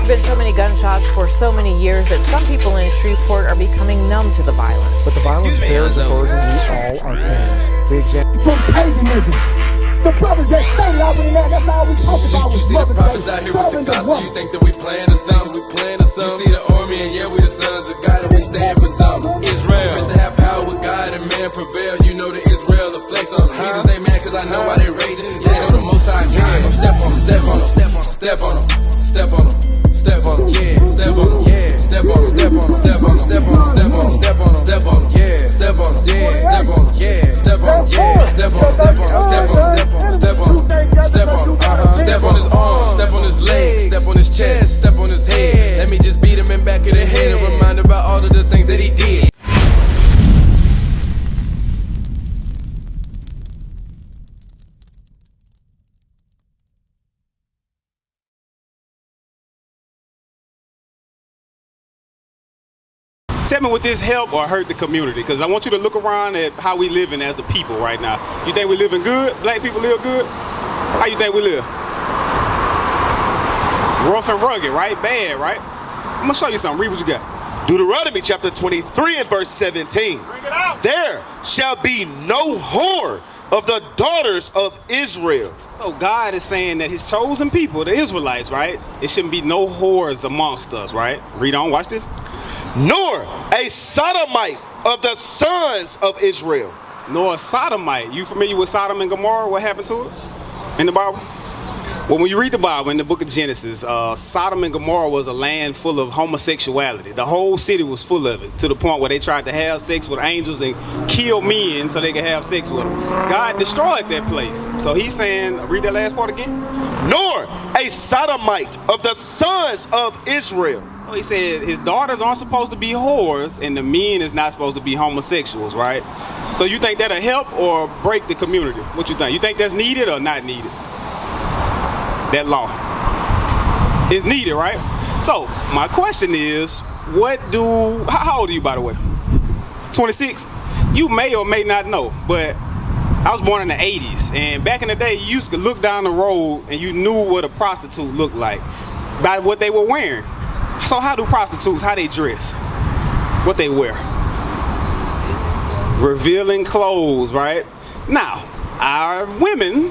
been so many gunshots for so many years that some people in Shreveport are becoming numb to the violence. But the violence bears a burden we all are paying. We examine from paganism. The brothers that stayed out in that, that's all we talk about. You see the prophets out here with the gospel, you think that we playing or something, You see the army and yeah, we the sons of God and we stand for something. Israel, first to have power with God and man prevail. You know the Israel, the flex on them. Jesus ain't mad cause I know why they raging. They know the most high can. So step on them, step on them, step on them, step on them. Step on them, yeah, step on them, yeah, step on them, step on them, step on them, step on them, step on them, step on them, step on them, yeah, step on them, yeah, step on them, yeah, step on them, yeah, step on them, step on them, step on them, step on them, step on them, step on his arms, step on his legs, step on his chest, step on his head. Let me just beat him in back of the head and remind about all of the things that he did. Tell me, would this help or hurt the community? Because I want you to look around at how we living as a people right now. You think we living good? Black people live good? How you think we live? Rough and rugged, right? Bad, right? I'm gonna show you something. Read what you got. Deuteronomy chapter 23 and verse 17. Bring it out. There shall be no whore of the daughters of Israel. So God is saying that his chosen people, the Israelites, right? It shouldn't be no whores amongst us, right? Read on, watch this. Nor a sodomite of the sons of Israel. Nor a sodomite. You familiar with Sodom and Gomorrah? What happened to it in the Bible? Well, when you read the Bible in the book of Genesis, Sodom and Gomorrah was a land full of homosexuality. The whole city was full of it, to the point where they tried to have sex with angels and kill men so they could have sex with them. God destroyed that place. So he's saying, read that last part again. Nor a sodomite of the sons of Israel. So he said his daughters aren't supposed to be whores and the men is not supposed to be homosexuals, right? So you think that'll help or break the community? What you think? You think that's needed or not needed? That law is needed, right? So my question is, how old are you, by the way? 26? You may or may not know, but I was born in the 80s, and back in the day, you used to look down the road and you knew what a prostitute looked like by what they were wearing. So how do prostitutes, how they dress? What they wear? Revealing clothes, right? Now, our women,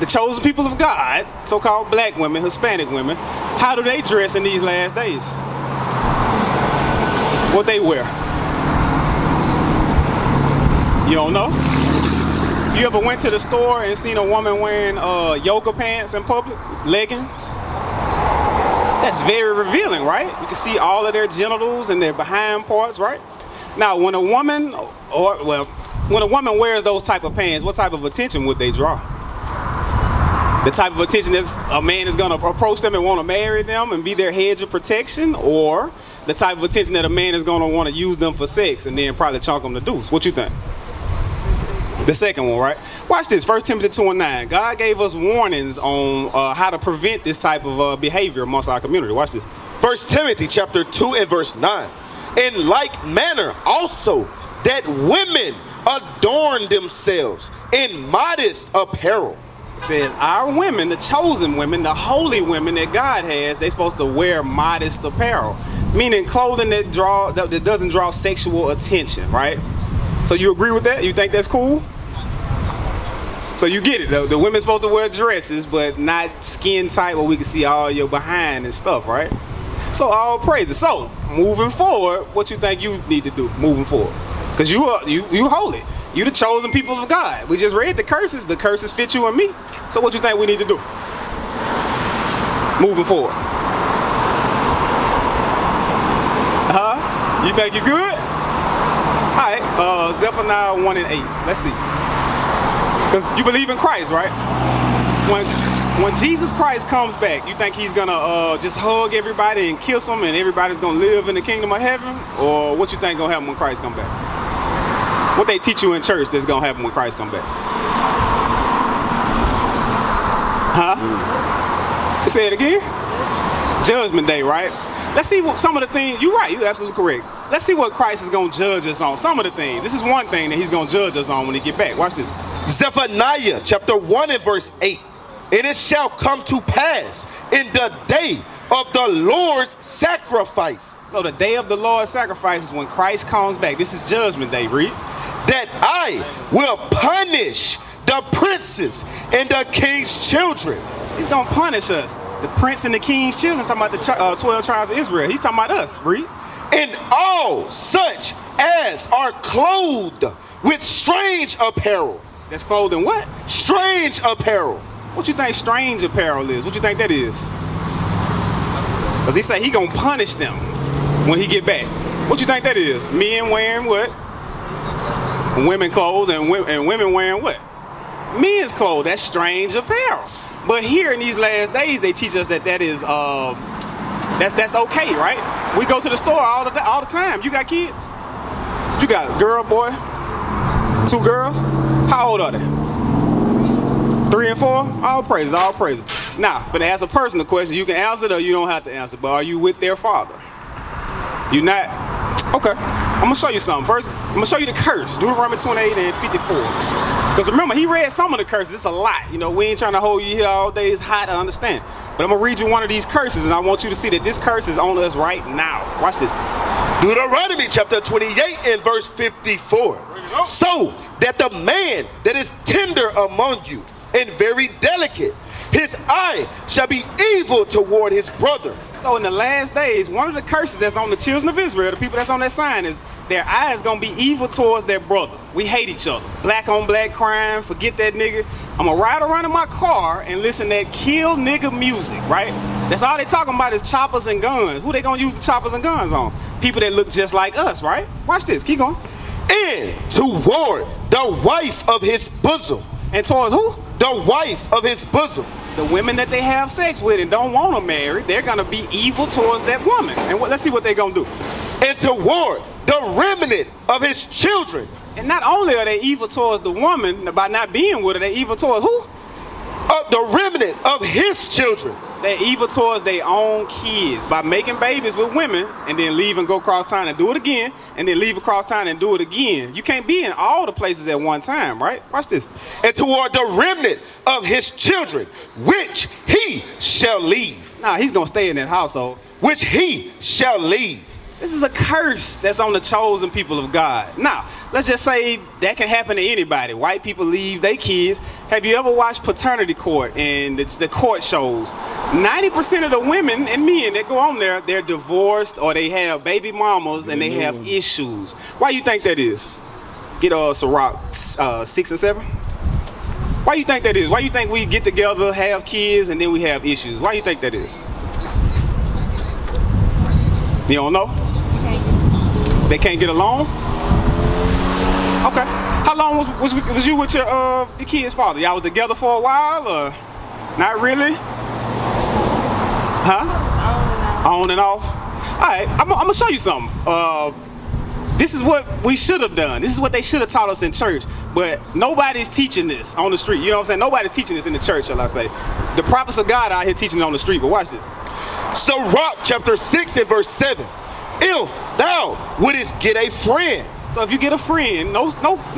the chosen people of God, so-called black women, Hispanic women, how do they dress in these last days? What they wear? You don't know? You ever went to the store and seen a woman wearing yoga pants in public? Leggings? That's very revealing, right? You can see all of their genitals and their behind parts, right? Now, when a woman, when a woman wears those type of pants, what type of attention would they draw? The type of attention that a man is gonna approach them and want to marry them and be their hedge of protection, or the type of attention that a man is gonna want to use them for sex and then probably chalk them the deuce? What you think? The second one, right? Watch this, 1 Timothy 2:9. God gave us warnings on how to prevent this type of behavior amongst our community. Watch this. 1 Timothy chapter 2 and verse 9. In like manner also that women adorn themselves in modest apparel. It says our women, the chosen women, the holy women that God has, they're supposed to wear modest apparel. Meaning clothing that doesn't draw sexual attention, right? So you agree with that? You think that's cool? So you get it though. The women's supposed to wear dresses, but not skin tight where we can see all your behind and stuff, right? So all praises. So moving forward, what you think you need to do moving forward? Because you holy. You the chosen people of God. We just read the curses. The curses fit you and me. So what you think we need to do moving forward? You think you good? All right, Zephaniah 1 and 8. Let's see. Because you believe in Christ, right? When Jesus Christ comes back, you think he's gonna just hug everybody and kiss them and everybody's gonna live in the kingdom of heaven? Or what you think gonna happen when Christ come back? What they teach you in church that's gonna happen when Christ come back? Say it again? Judgment day, right? Let's see what some of the things, you're right, you're absolutely correct. Let's see what Christ is gonna judge us on. Some of the things. This is one thing that he's gonna judge us on when he get back. Watch this. Zephaniah chapter 1 and verse 8. And it shall come to pass in the day of the Lord's sacrifice. So the day of the Lord's sacrifice is when Christ comes back. This is judgment day, read. That I will punish the princes and the king's children. He's going to punish us. The prince and the king's children. He's talking about the 12 tribes of Israel. He's talking about us, read. And all such as are clothed with strange apparel. That's clothed in what? Strange apparel. What you think strange apparel is? What you think that is? Because he said he going to punish them when he get back. What you think that is? Men wearing what? Women clothes and women wearing what? Men's clothes. That's strange apparel. But here in these last days, they teach us that is that's okay, right? We go to the store all the time. You got kids? You got a girl, boy? 2 girls? How old are they? 3 and 4? All praises, all praises. Now, but to ask a personal question, you can answer it or you don't have to answer. But are you with their father? You not? Okay. I'm gonna show you something. First, I'm gonna show you the curse. Deuteronomy 28 and 54. Because remember, he read some of the curses. It's a lot. You know, we ain't trying to hold you here all day. It's hot to understand. But I'm gonna read you one of these curses, and I want you to see that this curse is on us right now. Watch this. Deuteronomy chapter 28 and verse 54. So that the man that is tender among you and very delicate, his eye shall be evil toward his brother. So in the last days, one of the curses that's on the children of Israel, the people that's on that sign, is their eye is gonna be evil towards their brother. We hate each other. Black on black crime, forget that nigga. I'm gonna ride around in my car and listen to that kill nigga music, right? That's all they talking about is choppers and guns. Who they gonna use the choppers and guns on? People that look just like us, right? Watch this, keep going. And toward the wife of his bosom. And towards who? The wife of his bosom. The women that they have sex with and don't want to marry, they're gonna be evil towards that woman. And let's see what they're gonna do. And toward the remnant of his children. And not only are they evil towards the woman by not being with her, they're evil towards who? The remnant of his children. They're evil towards their own kids by making babies with women and then leave and go across town and do it again, and then leave across town and do it again. You can't be in all the places at one time, right? Watch this. And toward the remnant of his children, which he shall leave. Nah, he's gonna stay in that household. Which he shall leave. This is a curse that's on the chosen people of God. Now, let's just say that can happen to anybody. White people leave their kids. Have you ever watched Paternity Court and the court shows? 90% of the women and men that go on there, they're divorced or they have baby mamas and they have issues. Why you think that is? Get Sirach 6 and 7. Why you think that is? Why you think we get together, have kids, and then we have issues? Why you think that is? You don't know? They can't get along? Okay. How long was you with your kid's father? Y'all was together for a while or not really? Huh? On and off? Alright, I'm gonna show you something. This is what we should have done. This is what they should have taught us in church. But nobody's teaching this on the street. You know what I'm saying? Nobody's teaching this in the church, shall I say. The prophets of God out here teaching it on the street, but watch this. Sirach chapter 6 and verse 7. If thou wouldest get a friend. So if you get a friend, no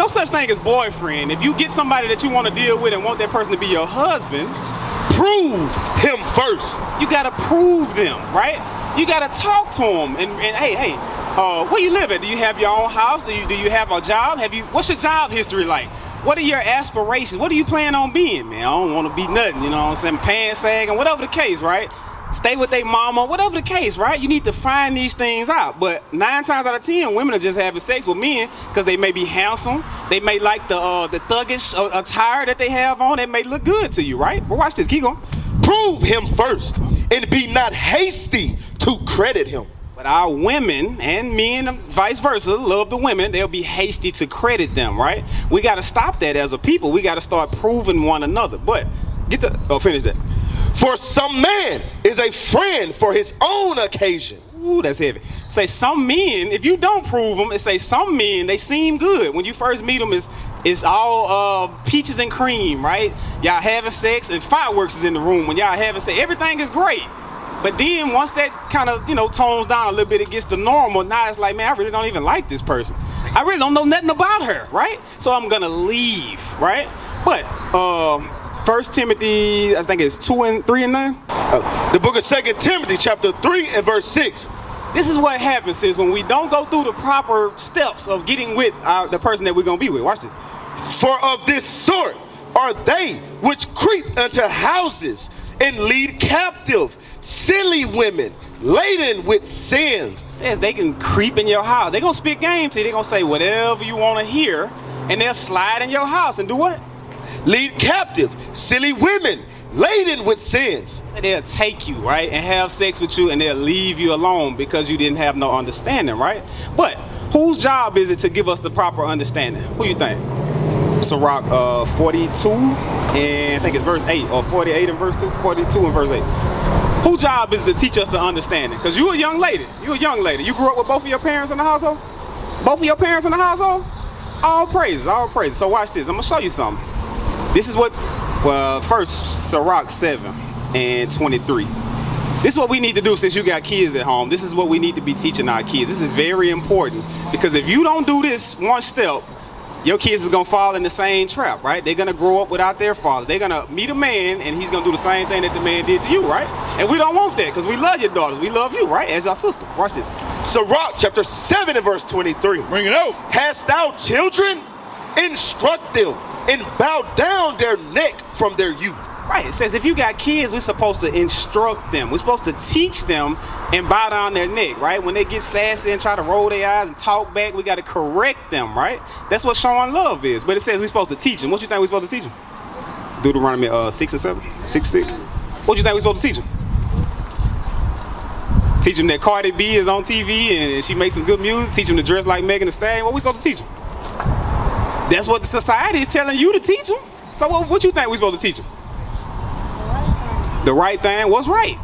such thing as boyfriend. If you get somebody that you want to deal with and want that person to be your husband, prove him first. You gotta prove them, right? You gotta talk to them and hey, where you live at? Do you have your own house? Do you have a job? What's your job history like? What are your aspirations? What do you plan on being, man? I don't want to be nothing, you know what I'm saying? Pants sagging, whatever the case, right? Stay with their mama, whatever the case, right? You need to find these things out. But 9 times out of 10, women are just having sex with men because they may be handsome. They may like the thuggish attire that they have on. It may look good to you, right? But watch this, keep going. Prove him first and be not hasty to credit him. But our women and men, vice versa, love the women. They'll be hasty to credit them, right? We got to stop that as a people. We got to start proving one another. But finish that. For some man is a friend for his own occasion. Ooh, that's heavy. Say some men, if you don't prove them, it say some men, they seem good. When you first meet them, it's all peaches and cream, right? Y'all having sex and fireworks is in the room. When y'all having sex, everything is great. But then once that kind of, tones down a little bit, it gets to normal. Now it's like, man, I really don't even like this person. I really don't know nothing about her, right? So I'm gonna leave, right? But 1 Timothy, I think it's 2 and 3 and 9. The book of 2 Timothy chapter 3 and verse 6. This is what happens is when we don't go through the proper steps of getting with the person that we're going to be with. Watch this. For of this sort are they which creep unto houses and lead captive silly women laden with sins. It says they can creep in your house. They're going to spit game to you. They're going to say whatever you want to hear, and they'll slide in your house and do what? Lead captive silly women laden with sins. So they'll take you, right, and have sex with you, and they'll leave you alone because you didn't have no understanding, right? But whose job is it to give us the proper understanding? Who you think? Sirach 42 and I think it's verse 8, or 48 and verse 2, 42 and verse 8. Whose job is to teach us the understanding? Because you a young lady. You a young lady. You grew up with both of your parents in the household? Both of your parents in the household? All praises, all praises. So watch this. I'm going to show you something. This is what, first Sirach 7 and 23. This is what we need to do since you got kids at home. This is what we need to be teaching our kids. This is very important because if you don't do this one step, your kids is going to fall in the same trap, right? They're going to grow up without their father. They're going to meet a man, and he's going to do the same thing that the man did to you, right? And we don't want that because we love your daughters. We love you, right? As our sister. Watch this. Sirach chapter 7 and verse 23. Bring it out. Hast thou children? Instruct them and bow down their neck from their youth. Right, it says if you got kids, we're supposed to instruct them. We're supposed to teach them and bow down their neck, right? When they get sassy and try to roll their eyes and talk back, we got to correct them, right? That's what showing love is. But it says we're supposed to teach them. What you think we're supposed to teach them? Deuteronomy 6 and 7? 6, 6? What you think we're supposed to teach them? Teach them that Cardi B is on TV and she makes some good music. Teach them to dress like Megan Thee Stallion. What we supposed to teach them? That's what the society is telling you to teach them. So what you think we're supposed to teach them? The right thing. What's right?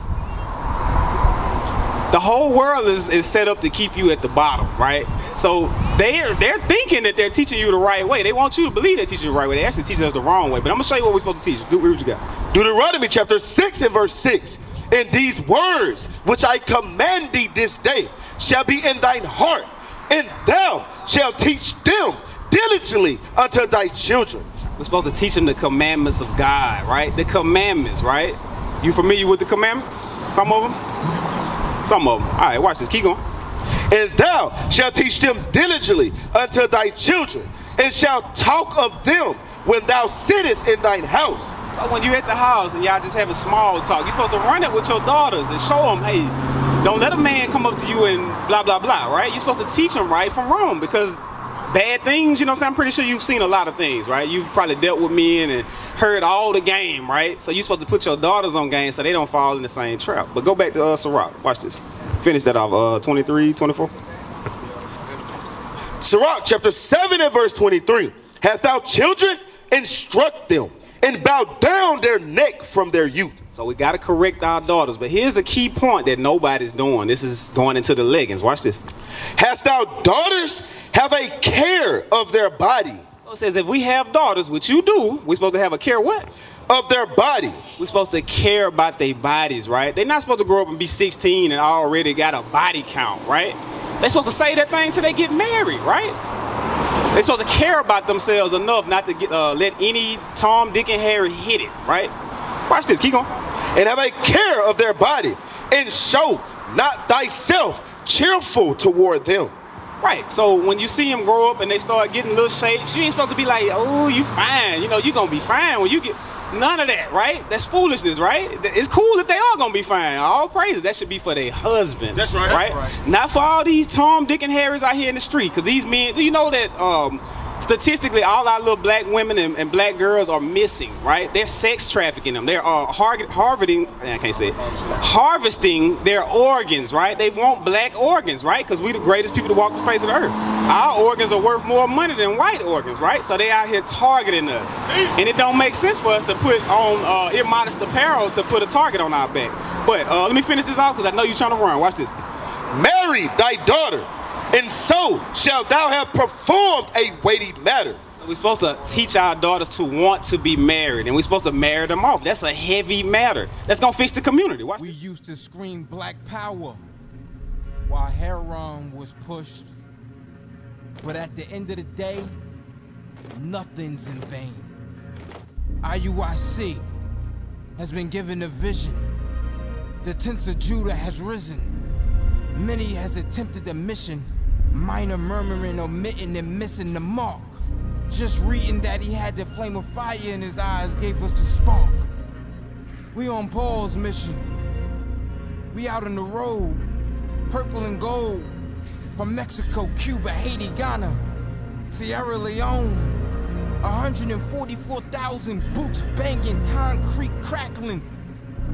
The whole world is set up to keep you at the bottom, right? So they're thinking that they're teaching you the right way. They want you to believe they're teaching you the right way. They actually teaching us the wrong way. But I'm gonna show you what we're supposed to teach. Do what you got. Deuteronomy chapter 6 and verse 6. And these words which I command thee this day shall be in thine heart, and thou shalt teach them diligently unto thy children. We're supposed to teach them the commandments of God, right? The commandments, right? You familiar with the commandments? Some of them? Some of them. All right, watch this. Keep going. And thou shalt teach them diligently unto thy children, and shalt talk of them when thou sittest in thine house. So when you're at the house and y'all just having small talk, you're supposed to run it with your daughters and show them, hey, don't let a man come up to you and blah, blah, blah, right? You're supposed to teach them right from wrong because bad things, you know what I'm saying? I'm pretty sure you've seen a lot of things, right? You probably dealt with men and heard all the game, right? So you're supposed to put your daughters on game so they don't fall in the same trap. But go back to Sirach. Watch this. Finish that off. 23, 24. Sirach chapter 7 and verse 23. Hast thou children? Instruct them, and bow down their neck from their youth. So we got to correct our daughters. But here's a key point that nobody's doing. This is going into the leggings. Watch this. Hast thou daughters? Have a care of their body. So it says if we have daughters, which you do, we're supposed to have a care what? Of their body. We're supposed to care about their bodies, right? They're not supposed to grow up and be 16 and already got a body count, right? They're supposed to say that thing till they get married, right? They're supposed to care about themselves enough not to get let any Tom, Dick, and Harry hit it, right? Watch this. Keep going. And have a care of their body, and show not thyself cheerful toward them. Right, so when you see them grow up and they start getting little shapes, you ain't supposed to be like, oh, you fine. You know, you gonna be fine when you get none of that, right? That's foolishness, right? It's cool if they are gonna be fine. All praises, that should be for their husband. That's right. Right? That's right. Not for all these Tom, Dick, and Harrys out here in the street. Because these men, do you know that statistically all our little black women and black girls are missing, right? They're sex trafficking them. They're harvesting their organs, right? They want black organs, right? Because we the greatest people to walk the face of the earth. Our organs are worth more money than white organs, right? So they out here targeting us. And it don't make sense for us to put on immodest apparel to put a target on our back. But let me finish this off because I know you're trying to run. Watch this. Marry thy daughter, and so shalt thou have performed a weighty matter. So we're supposed to teach our daughters to want to be married, and we're supposed to marry them off. That's a heavy matter. That's gonna fix the community. Watch We this. used to scream black power while heroin was pushed. But at the end of the day, nothing's in vain. IUIC has been given a vision. The tents of Judah has risen. Many has attempted the mission, minor murmuring, omitting, and missing the mark. Just reading that he had the flame of fire in his eyes gave us the spark. We on Paul's mission. We out on the road, purple and gold, from Mexico, Cuba, Haiti, Ghana, Sierra Leone. 144,000 boots banging, concrete crackling.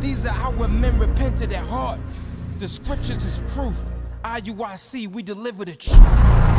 These are our men repented at heart. The scriptures is proof. IUIC, we deliver the truth.